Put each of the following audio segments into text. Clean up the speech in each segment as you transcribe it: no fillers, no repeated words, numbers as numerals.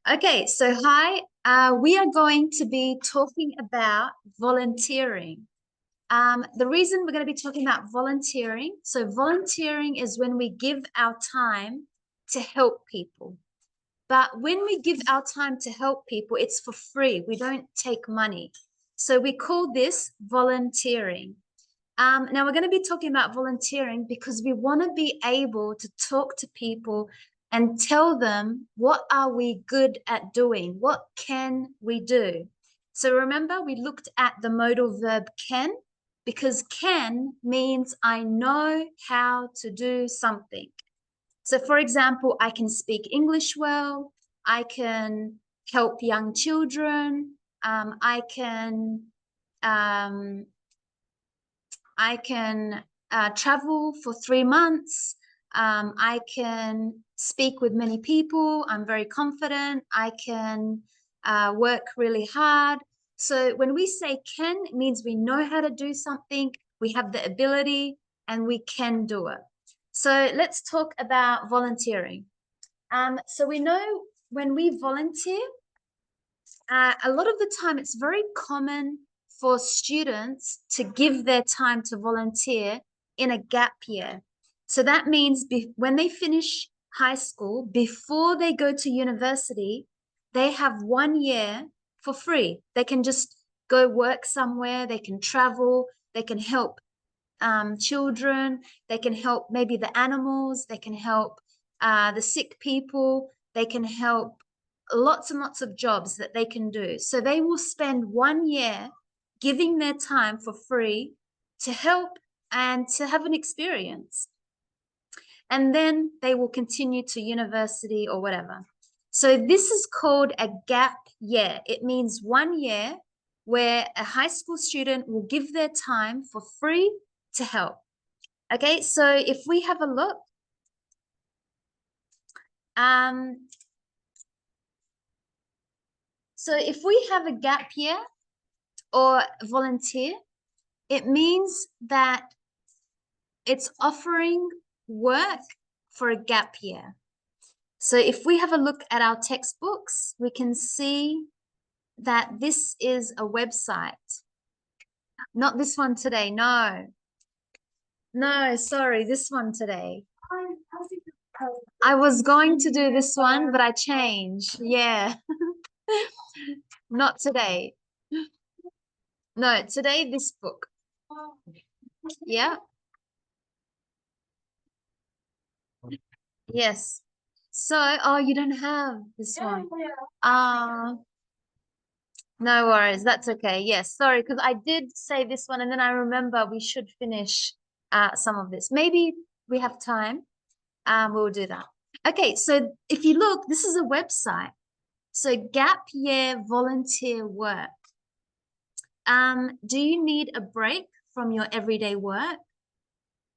Okay, so hi. We are going to be talking about volunteering. The reason we're going to be talking about volunteering, so volunteering is when we give our time to help people. But when we give our time to help people, it's for free. We don't take money. So we call this volunteering. Now we're going to be talking about volunteering because we want to be able to talk to people and tell them what are we good at doing? What can we do? So remember, we looked at the modal verb can because can means I know how to do something. So for example, I can speak English well. I can help young children. Um, I can travel for 3 months. I can speak with many people. I'm very confident. I can work really hard. So when we say can, it means we know how to do something, we have the ability, and we can do it. So let's talk about volunteering. So we know when we volunteer, a lot of the time it's very common for students to give their time to volunteer in a gap year. So that means when they finish high school, before they go to university, they have 1 year for free. They can just go work somewhere, they can travel, they can help children, they can help maybe the animals, they can help the sick people, they can help lots and lots of jobs that they can do. So they will spend 1 year giving their time for free to help and to have an experience. And then they will continue to university or whatever. So this is called a gap year. It means 1 year where a high school student will give their time for free to help. Okay, so if we have a look, so if we have a gap year or volunteer, it means that it's offering work for a gap year. So if we have a look at our textbooks, we can see that this is a website. Not this one today, no. No, sorry, this one today. I was going to do this one, but I changed. Yeah. Not today. No, today this book. Yeah. Yes. So, oh, you don't have this one. No worries. That's okay. Yes, sorry, because I did say this one, and then I remember we should finish some of this. Maybe we have time. We'll do that. Okay, so if you look, this is a website. So gap year volunteer work. Do you need a break from your everyday work?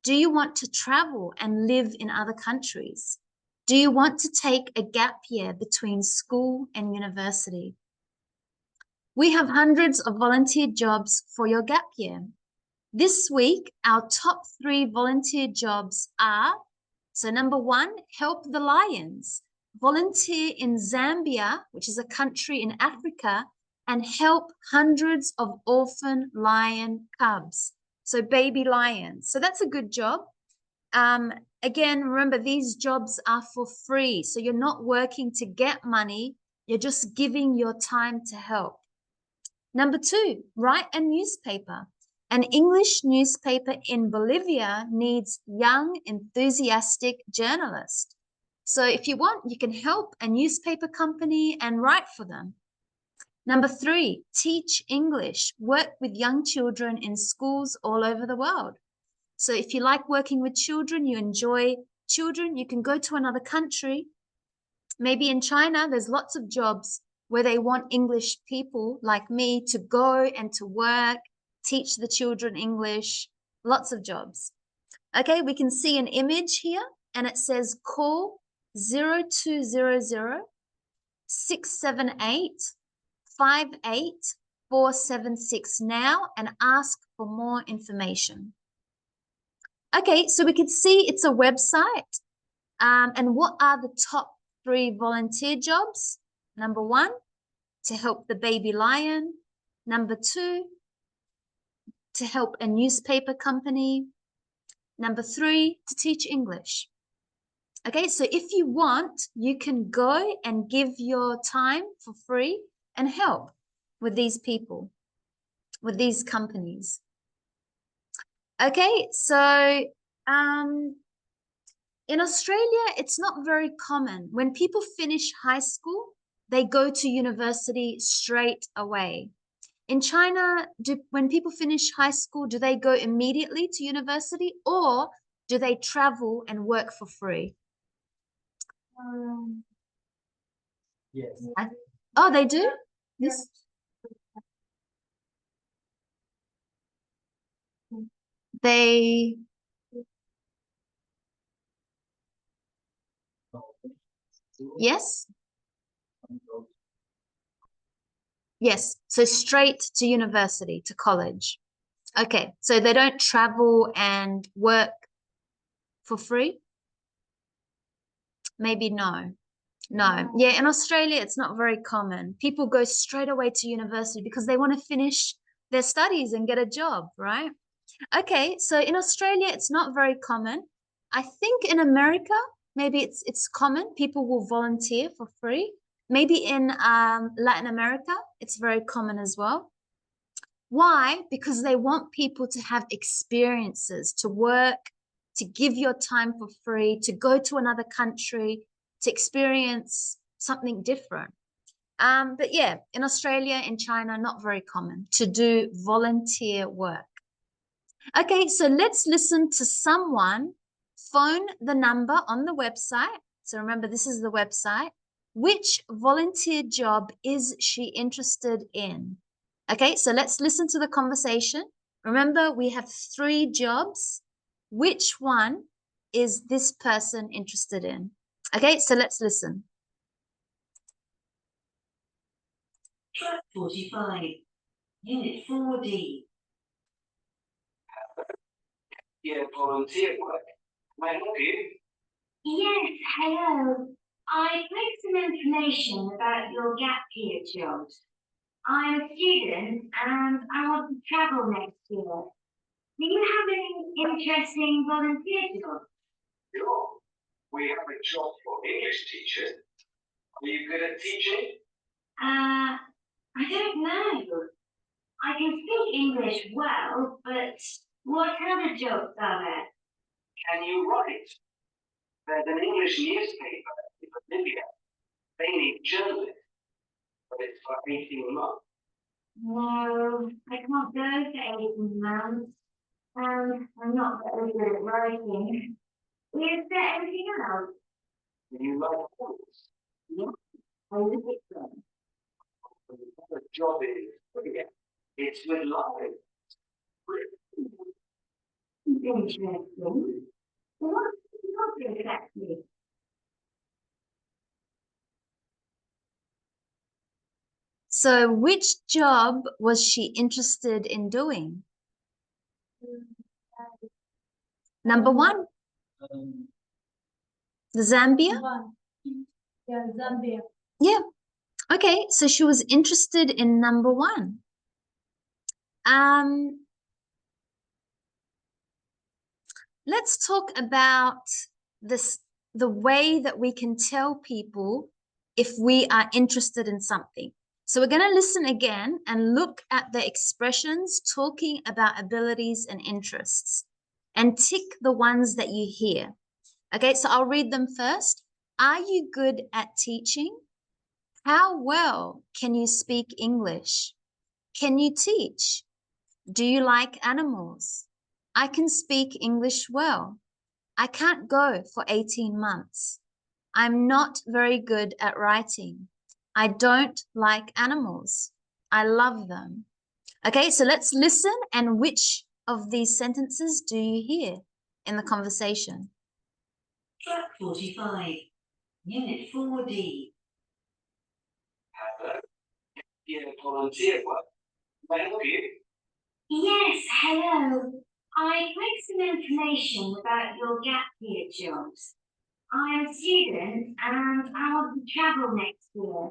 Do you want to travel and live in other countries? Do you want to take a gap year between school and university? We have hundreds of volunteer jobs for your gap year. This week, our top 3 volunteer jobs are, so number 1, help the lions. Volunteer in Zambia, which is a country in Africa, and help hundreds of orphan lion cubs. So baby lions. So that's a good job. Again, remember, these jobs are for free. So you're not working to get money. You're just giving your time to help. Number 2, write a newspaper. An English newspaper in Bolivia needs young, enthusiastic journalists. So if you want, you can help a newspaper company and write for them. Number 3, teach English. Work with young children in schools all over the world. So if you like working with children, you enjoy children, you can go to another country. Maybe in China, there's lots of jobs where they want English people like me to go and to work, teach the children English, lots of jobs. Okay, we can see an image here and it says call 0200 678 58476 now and ask for more information. Okay, so we can see it's a website. And what are the top 3 volunteer jobs? Number 1, to help the baby lion. Number 2, to help a newspaper company. Number 3, to teach English. Okay, so if you want, you can go and give your time for free and help with these people, with these companies. Okay, so in Australia, it's not very common. When people finish high school, they go to university straight away. In China, when people finish high school, do they go immediately to university or do they travel and work for free? Yes. Oh, they do? Yes. They Yes. Yes. So straight to university, to college. Okay. So they don't travel and work for free? Maybe no. No. Yeah, in Australia, it's not very common. People go straight away to university because they want to finish their studies and get a job, right? Okay, so in Australia, it's not very common. I think in America, maybe it's common. People will volunteer for free. Maybe in Latin America, it's very common as well. Why? Because they want people to have experiences, to work, to give your time for free, to go to another country, to experience something different. But yeah, in Australia, in China, not very common to do volunteer work. Okay, so let's listen to someone phone the number on the website. So remember, this is the website. Which volunteer job is she interested in? Okay, so let's listen to the conversation. Remember, we have 3 jobs. Which one is this person interested in? Okay, so let's listen. Track 45, Unit 4D. Yeah, volunteer work. May I help you? Yes, hello. I'd like some information about your gap year jobs. I'm a student and I want to travel next year. Do you have any interesting volunteer jobs? Sure. We have a job for English teachers. Are you good at teaching? I don't know. I can speak English well, but what other jobs are there? Can you write? There's an English newspaper in Bolivia. They need journalists, but it's for 18 months. No, I can't go for 18 months. I'm not very good at writing. Is there anything else? Do you like books? Yeah, I like them. The job is brilliant. It's with life. Interesting. What's the job exactly? So which job was she interested in doing? Number 1, Zambia? Yeah, Zambia. Yeah. Okay, so she was interested in number 1. Let's talk about the way that we can tell people if we are interested in something. So we're going to listen again and look at the expressions talking about abilities and interests and tick the ones that you hear. Okay, so I'll read them first. Are you good at teaching? How well can you speak English? Can you teach? Do you like animals? I can speak English well. I can't go for 18 months. I'm not very good at writing. I don't like animals. I love them. Okay, so let's listen. And which of these sentences do you hear in the conversation? Track 45, Unit 4D. Hello. Yeah, volunteer work. May I help you? Yes, hello. I'd like some information about your gap year jobs. I'm a student and I want to travel next year.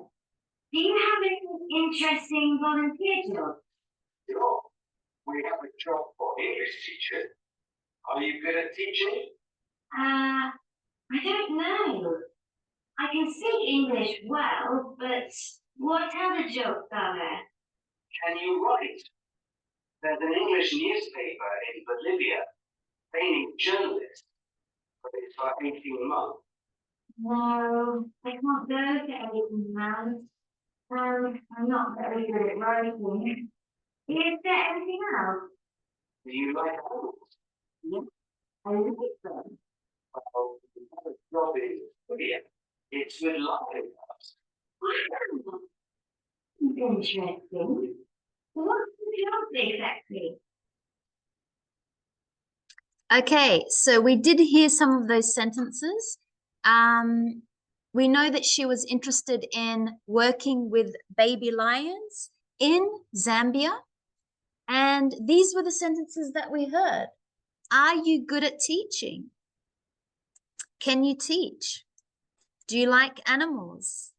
Do you have any interesting volunteer jobs? Sure. We have a job for English teacher. Are you good at teaching? I don't know. I can speak English well, but what other jobs are there? Can you write? There's an English newspaper in Bolivia. They need journalists, but it's for 18 months. No, I can't go to 18 months. I'm not very good at writing. Is there anything else? Do you like animals? Yes, I like them. Well, we have a job in Bolivia. It's with lions. Wow, interesting. What's the job exactly? Okay, so we did hear some of those sentences. We know that she was interested in working with baby lions in Zambia. And these were the sentences that we heard. Are you good at teaching? Can you teach? Do you like animals?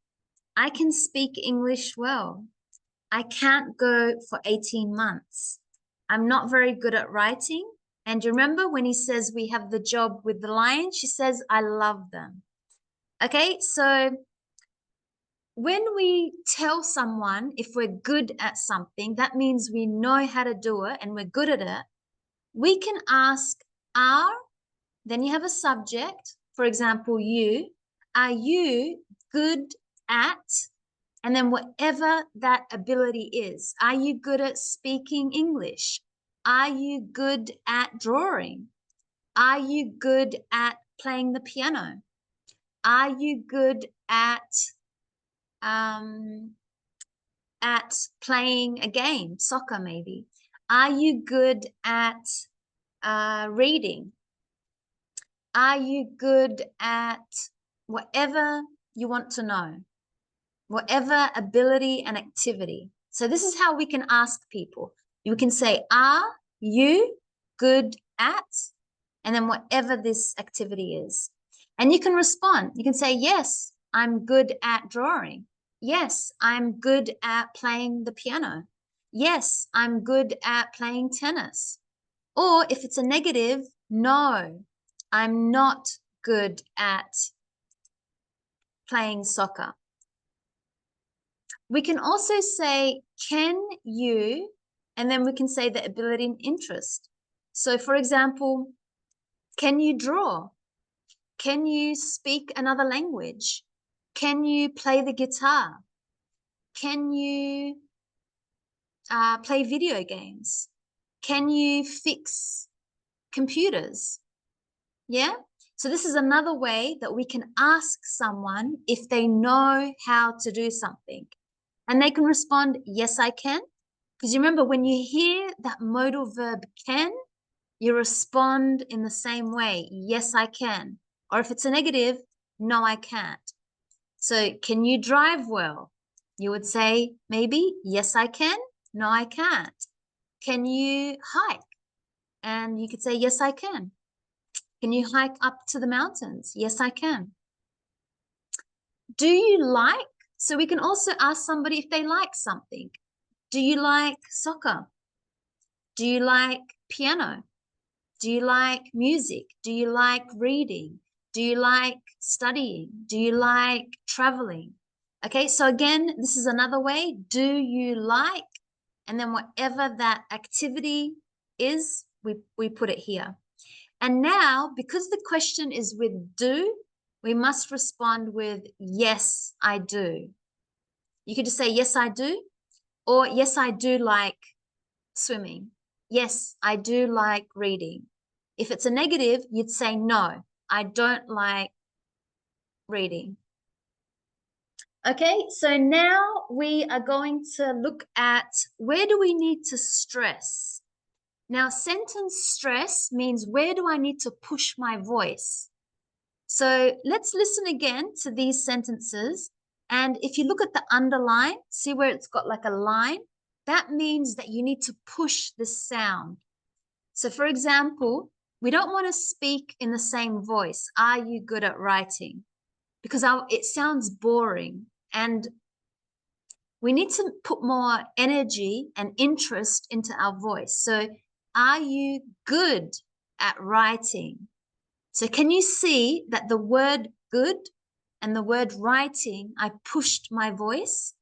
I can speak English well. I can't go for 18 months. I'm not very good at writing. And you remember when he says we have the job with the lions, she says, I love them. Okay, so when we tell someone if we're good at something, that means we know how to do it and we're good at it. We can ask, are, then you have a subject, for example, you, are you good at, and then whatever that ability is. Are you good at speaking English? Are you good at drawing? Are you good at playing the piano? Are you good at playing a game, soccer maybe? Are you good at reading? Are you good at whatever you want to know? Whatever ability and activity. So this is how we can ask people. You can say, are you good at? And then whatever this activity is. And you can respond. You can say, yes, I'm good at drawing. Yes, I'm good at playing the piano. Yes, I'm good at playing tennis. Or if it's a negative, no, I'm not good at playing soccer. We can also say, can you, and then we can say the ability and interest. So for example, can you draw? Can you speak another language? Can you play the guitar? Can you play video games? Can you fix computers? Yeah? So this is another way that we can ask someone if they know how to do something. And they can respond, yes, I can. Because you remember when you hear that modal verb can, you respond in the same way, yes, I can. Or if it's a negative, no, I can't. So can you drive well? You would say maybe, yes, I can. No, I can't. Can you hike? And you could say, yes, I can. Can you hike up to the mountains? Yes, I can. Do you like? So we can also ask somebody if they like something. Do you like soccer? Do you like piano? Do you like music? Do you like reading? Do you like studying? Do you like traveling? Okay, so again, this is another way. Do you like? And then whatever that activity is, we put it here. And now, because the question is with do, we must respond with yes, I do. You could just say yes, I do, or yes, I do like swimming. Yes, I do like reading. If it's a negative, you'd say no, I don't like reading. Okay, so now we are going to look at where do we need to stress? Now, sentence stress means where do I need to push my voice? So let's listen again to these sentences. And if you look at the underline, see where it's got like a line? That means that you need to push the sound. So for example, we don't want to speak in the same voice. Are you good at writing? Because it sounds boring. And we need to put more energy and interest into our voice. So, are you good at writing? So can you see that the word good and the word writing, I pushed my voice?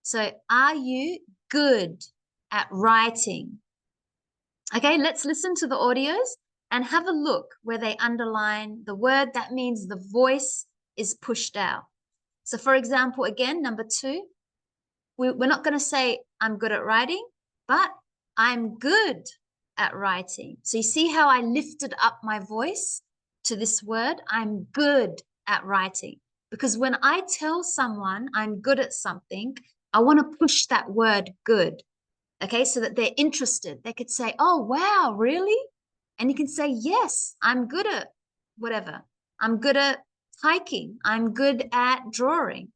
So are you good at writing? Okay, let's listen to the audios and have a look where they underline the word. That means the voice is pushed out. So for example, again, number 2, we're not going to say I'm good at writing, but I'm good at writing. So you see how I lifted up my voice to this word? I'm good at writing. Because when I tell someone I'm good at something, I want to push that word good. Okay, so that they're interested. They could say, oh, wow, really? And you can say, yes, I'm good at whatever. I'm good at hiking. I'm good at drawing.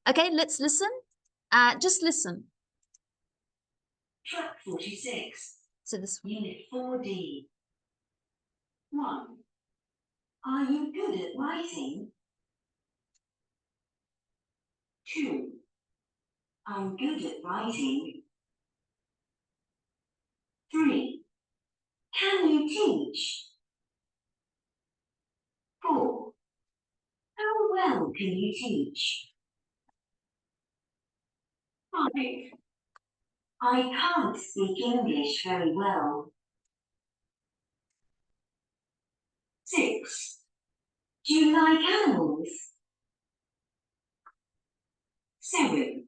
Okay, let's listen. Just listen. Track 46. So this one. Unit 4D. 1. Are you good at writing? 2. I'm good at writing. 3. Can you teach? 4. How well can you teach? 5. I can't speak English very well. 6. Do you like animals? 7.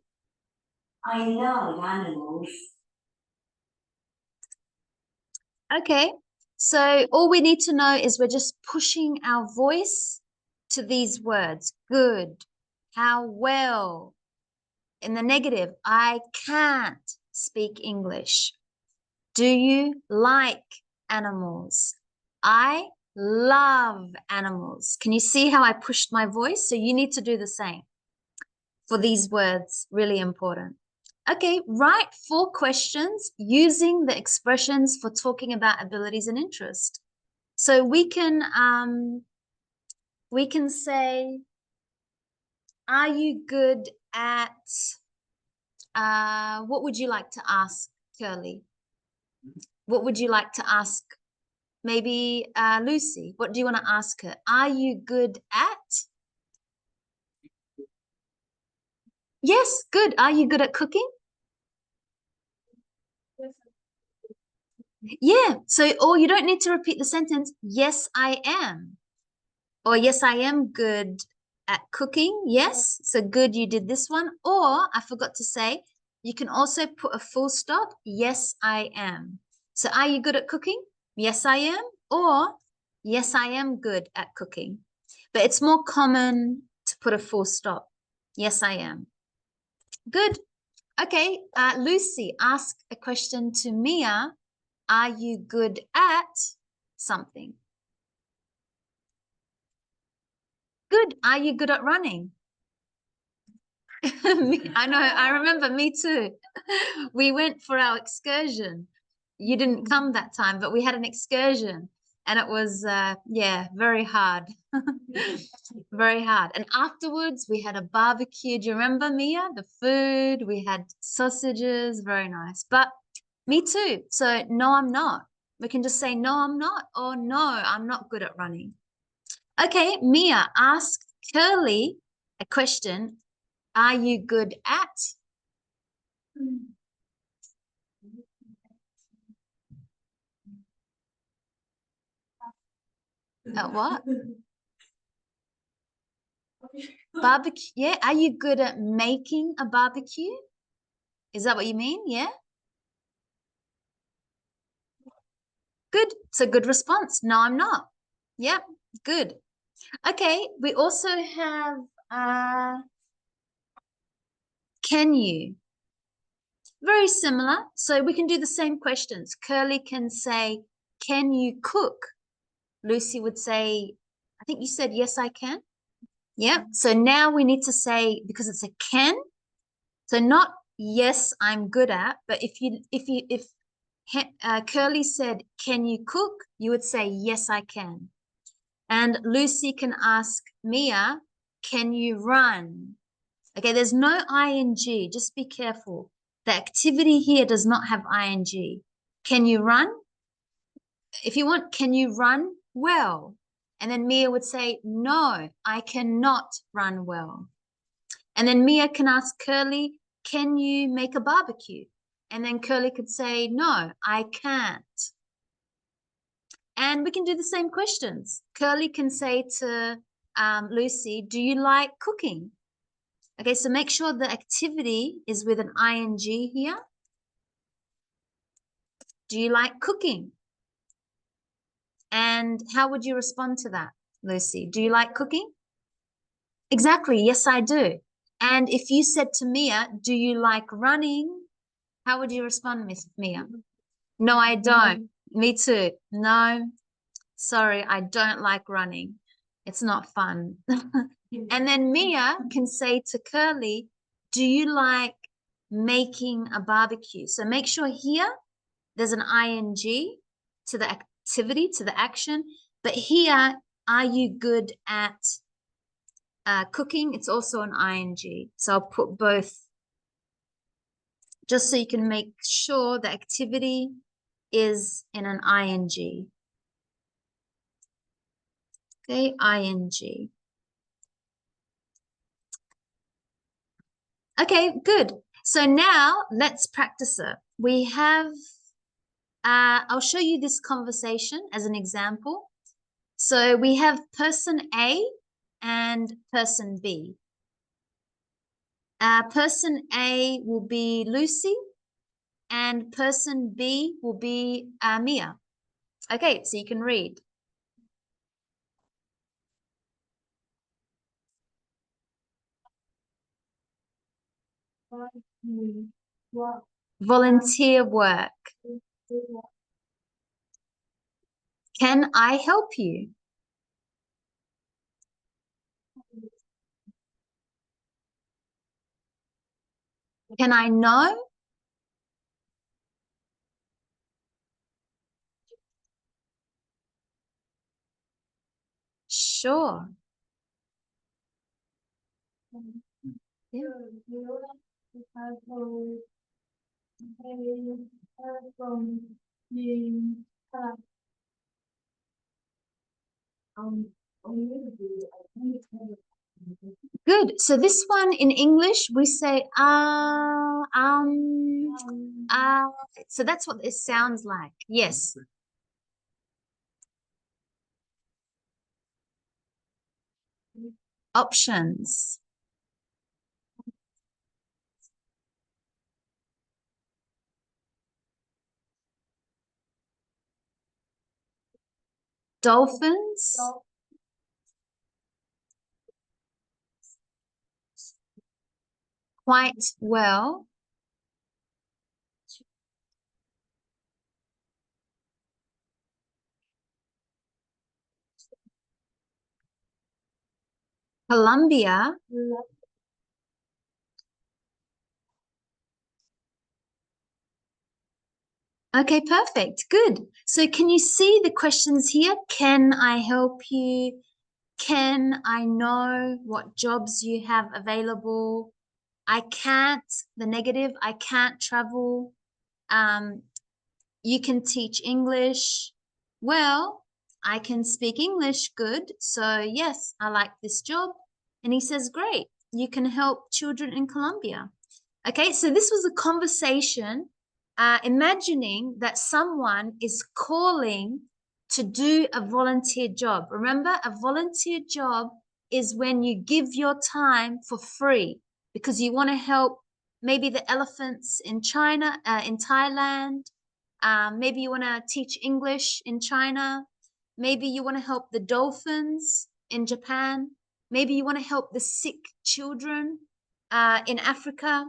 I love animals. Okay, so all we need to know is we're just pushing our voice to these words. Good. How well. In the negative, I can't speak English. Do you like animals? I love animals. Can you see how I pushed my voice? So you need to do the same for these words, really important. Okay, write 4 questions using the expressions for talking about abilities and interest. So we can say, are you good at, what would you like to ask, Curly? What would you like to ask? Maybe Lucy, what do you want to ask her? Are you good at? Yes, good. Are you good at cooking? Yeah, so, or you don't need to repeat the sentence, yes, I am. Or yes, I am good at cooking. Yes, so good, you did this one. Or I forgot to say, you can also put a full stop. Yes, I am. So are you good at cooking? Yes, I am. Or yes, I am good at cooking. But it's more common to put a full stop. Yes, I am. Good. Okay, Lucy, ask a question to Mia. Are you good at something? Good. Are you good at running? I know, I remember, me too. We went for our excursion. You didn't come that time, but we had an excursion and it was, yeah, very hard. Very hard. And afterwards, we had a barbecue. Do you remember, Mia? The food, we had sausages, very nice. But me too. So, no, I'm not. We can just say, no, I'm not, or no, I'm not good at running. Okay, Mia, ask Curly a question. Are you good at? At what? Barbecue. Yeah. Are you good at making a barbecue? Is that what you mean? Yeah. Good. It's a good response. No, I'm not. Yeah. Good. Okay. We also have can you? Very similar. So we can do the same questions. Curly can say, can you cook? Lucy would say, I think you said, yes, I can. Yeah. So now we need to say, because it's a can, so not yes, I'm good at, but if Curly said, can you cook? You would say, yes, I can. And Lucy can ask Mia, can you run? Okay, there's no ing. Just be careful. The activity here does not have ing. Can you run? If you want, can you run well? And then Mia would say, no, I cannot run well. And then Mia can ask Curly, can you make a barbecue? And then Curly could say, no, I can't. And we can do the same questions. Curly can say to Lucy, do you like cooking? Okay, so make sure the activity is with an ing here. Do you like cooking? And how would you respond to that, Lucy? Do you like cooking? Exactly, yes, I do. And if you said to Mia, do you like running? How would you respond, Miss Mia? No, I don't. Me too. No, sorry, I don't like running. It's not fun. And then Mia can say to Curly, do you like making a barbecue? So make sure here there's an ing to the activity, to the action. But here, are you good at cooking? It's also an ing. So I'll put both just so you can make sure the activity is in an ing. Okay, ing. Okay, good. So now let's practice it. We have, I'll show you this conversation as an example. So we have person A and person B. Person A will be Lucy and person B will be Mia. Okay, so you can read. What Volunteer work. Can I help you? Can I know? Sure. Good. So this one in English, we say, so that's what it sounds like. Yes. Options. Dolphins. Quite well. Colombia. Okay, perfect. Good. So can you see the questions here? Can I help you? Can I know what jobs you have available? I can't, the negative, I can't travel. You can teach English. Well, I can speak English good. So yes, I like this job. And he says, great, you can help children in Colombia. Okay, so this was a conversation, imagining that someone is calling to do a volunteer job. Remember, a volunteer job is when you give your time for free because you want to help maybe the elephants in China, in Thailand. Maybe you want to teach English in China. Maybe you want to help the dolphins in Japan. Maybe you want to help the sick children in Africa.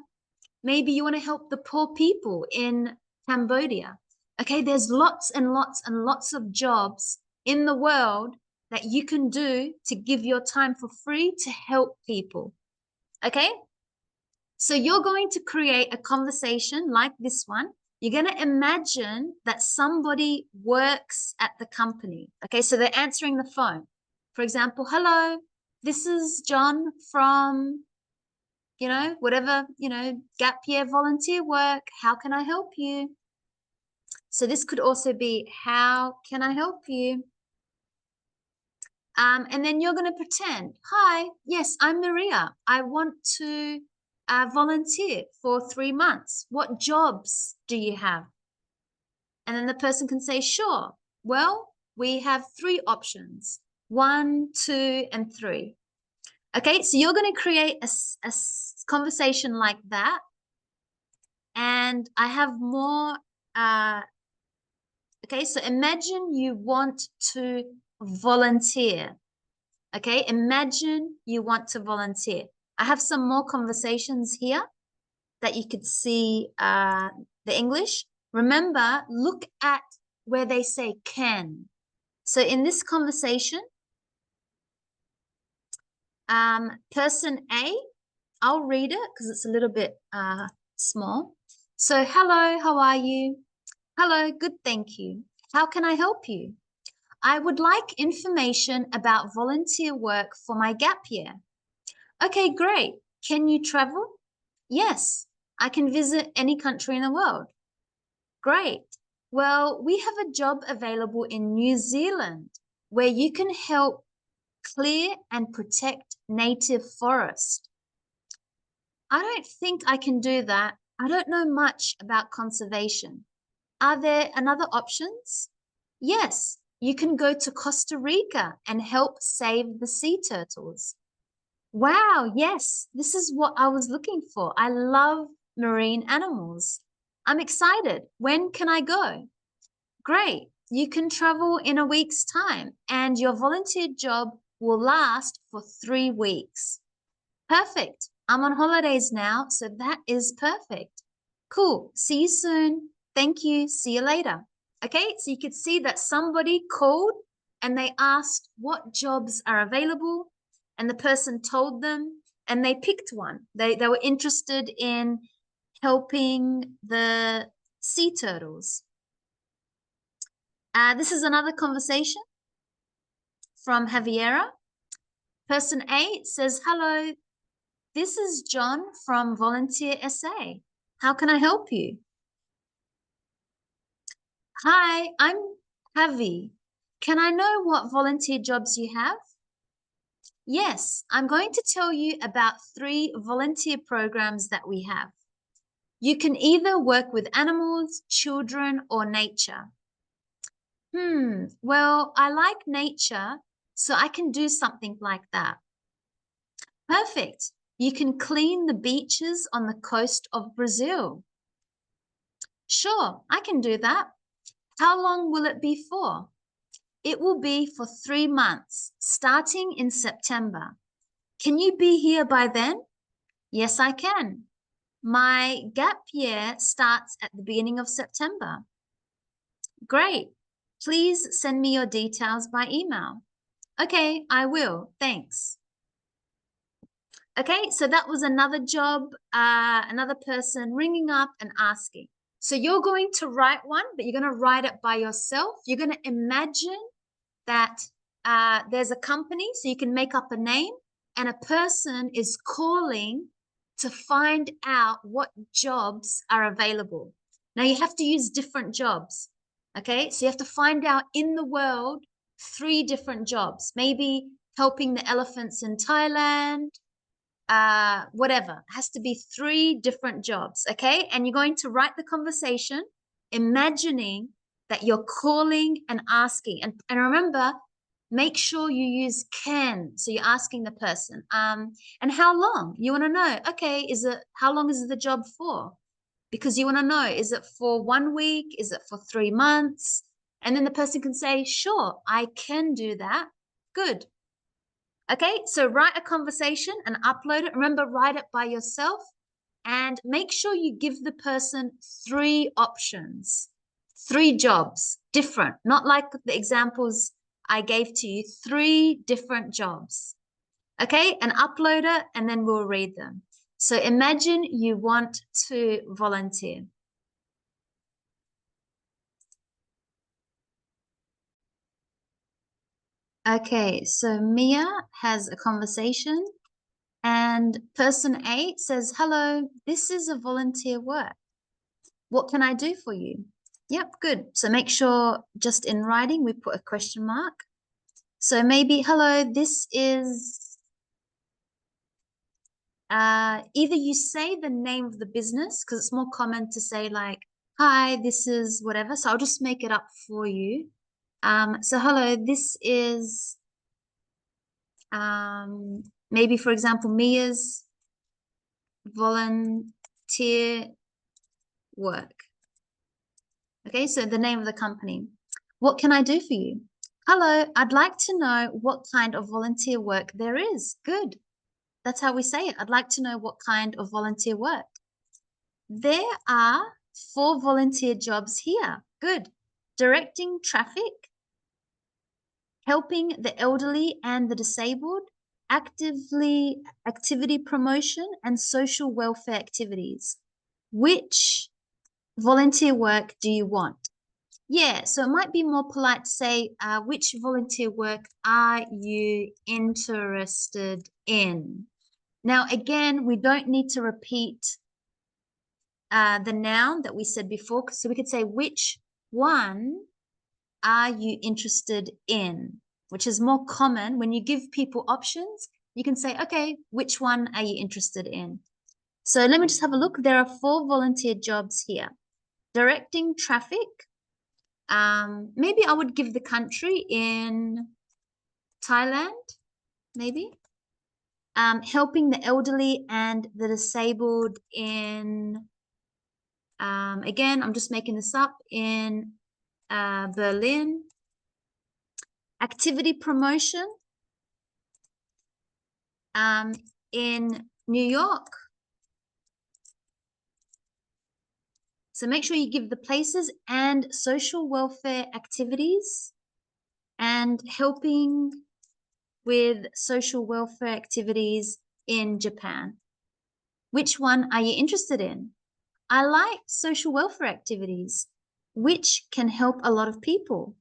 Maybe you want to help the poor people in Cambodia. Okay, there's lots and lots and lots of jobs in the world that you can do to give your time for free to help people. Okay, so you're going to create a conversation like this one. You're going to imagine that somebody works at the company. Okay, so they're answering the phone. For example, hello, this is John from whatever, gap year volunteer work. How can I help you? So this could also be, how can I help you? And then you're going to pretend, hi, yes, I'm Maria. I want to volunteer for 3 months. What jobs do you have? And then the person can say, sure. Well, we have 3 options, 1, 2, and 3. Okay, so you're going to create a conversation like that. And I have more. Okay, so imagine you want to volunteer. Okay, imagine you want to volunteer. I have some more conversations here that you could see the English. Remember, look at where they say can. So in this conversation, person A, I'll read it because it's a little bit small. So, hello, how are you? Hello, good, thank you. How can I help you? I would like information about volunteer work for my gap year. Okay, great. Can you travel? Yes, I can visit any country in the world. Great. Well, we have a job available in New Zealand where you can help clear and protect native forest. I don't think I can do that. I don't know much about conservation. Are there another options? Yes, you can go to Costa Rica and help save the sea turtles. Wow, yes, this is what I was looking for. I love marine animals. I'm excited. When can I go? Great. You can travel in a week's time and your volunteer job will last for 3 weeks. Perfect. I'm on holidays now, so that is perfect. Cool. See you soon. Thank you. See you later. Okay, so you could see that somebody called and they asked what jobs are available, and the person told them and they picked one. They were interested in helping the sea turtles. This is another conversation from Javiera. Person A says, hello, this is John from Volunteer SA. How can I help you? Hi, I'm Javi. Can I know what volunteer jobs you have? Yes, I'm going to tell you about 3 volunteer programs that we have. You can either work with animals, children, or nature. Well, I like nature, so I can do something like that. Perfect. You can clean the beaches on the coast of Brazil. Sure, I can do that. How long will it be for? It will be for 3 months, starting in September. Can you be here by then? Yes, I can. My gap year starts at the beginning of September. Great. Please send me your details by email. Okay, I will. Thanks. Okay, so that was another job, another person ringing up and asking. So you're going to write one, but you're going to write it by yourself. You're going to imagine that there's a company, so you can make up a name, and a person is calling to find out what jobs are available. Now you have to use different jobs. Okay, so you have to find out in the world 3 different jobs, maybe helping the elephants in Thailand, whatever. It has to be 3 different jobs, okay? And you're going to write the conversation, imagining that you're calling and asking. And remember, make sure you use can. So you're asking the person, and how long? You want to know, okay, how long is the job for? Because you want to know, is it for 1 week? Is it for 3 months? And then the person can say, sure, I can do that. Good. Okay, so write a conversation and upload it. Remember, write it by yourself and make sure you give the person 3 options, 3 jobs, different, not like the examples I gave to you, 3 different jobs. Okay, and upload it and then we'll read them. So imagine you want to volunteer. Okay, so Mia has a conversation. And person A says, hello, this is a volunteer work. What can I do for you? Yep, good. So make sure just in writing we put a question mark. So maybe, hello, this is, either you say the name of the business because it's more common to say like, hi, this is whatever. So I'll just make it up for you. So hello, this is, maybe for example, Mia's volunteer work. Okay, so the name of the company. What can I do for you? Hello, I'd like to know what kind of volunteer work there is. Good. That's how we say it. I'd like to know what kind of volunteer work. There are 4 volunteer jobs here. Good. Directing traffic, helping the elderly and the disabled, activity promotion, and social welfare activities. Which volunteer work do you want? Yeah, so it might be more polite to say, which volunteer work are you interested in? Now, again, we don't need to repeat the noun that we said before. So we could say, which one are you interested in? Which is more common. When you give people options, you can say, okay, which one are you interested in? So let me just have a look. There are 4 volunteer jobs here. Directing traffic. Maybe I would give the country in Thailand, maybe. Helping the elderly and the disabled in, again, I'm just making this up, in Berlin. Activity promotion in New York. So make sure you give the places, and social welfare activities and helping with social welfare activities in Japan. Which one are you interested in? I like social welfare activities, which can help a lot of people.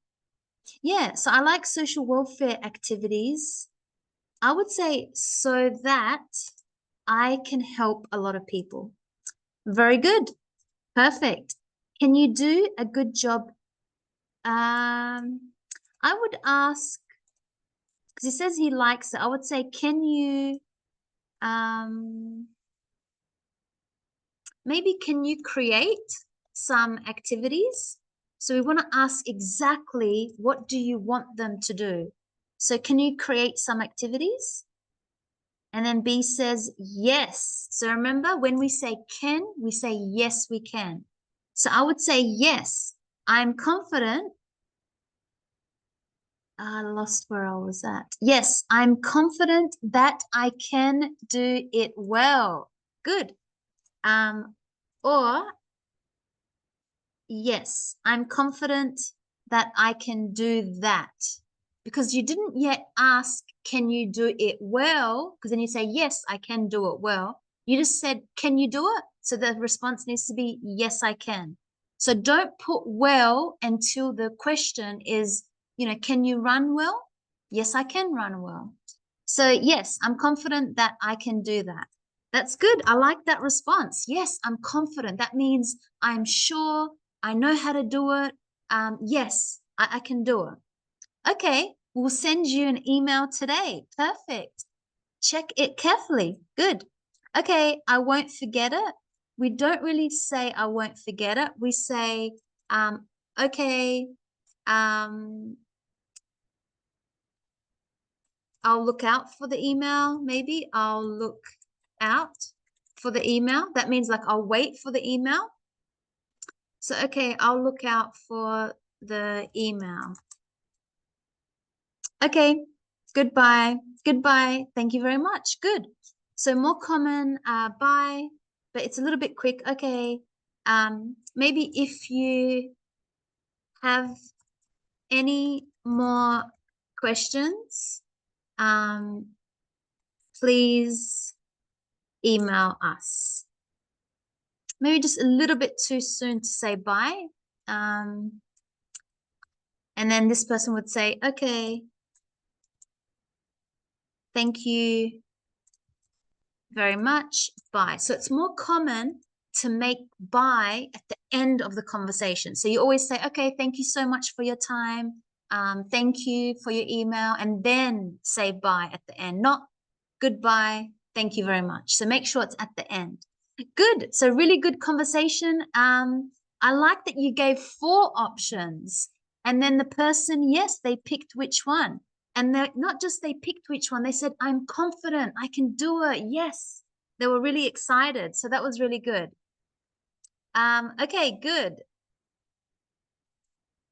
Yeah, so I like social welfare activities. I would say so that I can help a lot of people. Very good. Perfect. Can you do a good job? I would ask, because he says he likes it, I would say, can you, maybe can you create some activities? So we want to ask exactly what do you want them to do? So can you create some activities? And then B says yes. So remember, when we say can, we say yes, we can. So I would say yes, I'm confident. I lost where I was at. Yes, I'm confident that I can do it well. Good. Or yes, I'm confident that I can do that. Because you didn't yet ask, can you do it well? Because then you say, yes, I can do it well. You just said, can you do it? So the response needs to be, yes, I can. So don't put well until the question is, can you run well? Yes, I can run well. So yes, I'm confident that I can do that. That's good. I like that response. Yes, I'm confident. That means I'm sure, I know how to do it. Yes, I can do it. Okay, we'll send you an email today. Perfect. Check it carefully. Good. Okay, I won't forget it. We don't really say I won't forget it. We say, okay, I'll look out for the email, maybe. I'll look out for the email. That means like I'll wait for the email. So, okay, I'll look out for the email. Okay, goodbye. Goodbye. Thank you very much. Good. So more common, bye, but it's a little bit quick. Okay. Maybe if you have any more questions, please email us. Maybe just a little bit too soon to say bye. And then this person would say, okay, thank you. very much, bye. So it's more common to make bye at the end of the conversation. So you always say, okay, thank you so much for your time. Thank you for your email, and then say bye at the end, not goodbye, thank you very much. So make sure it's at the end. Good. So really good conversation. I like that you gave 4 options, and then the person, yes, they picked which one. And they're not just they picked which one, they said, I'm confident, I can do it. Yes, they were really excited. So that was really good. Okay, good.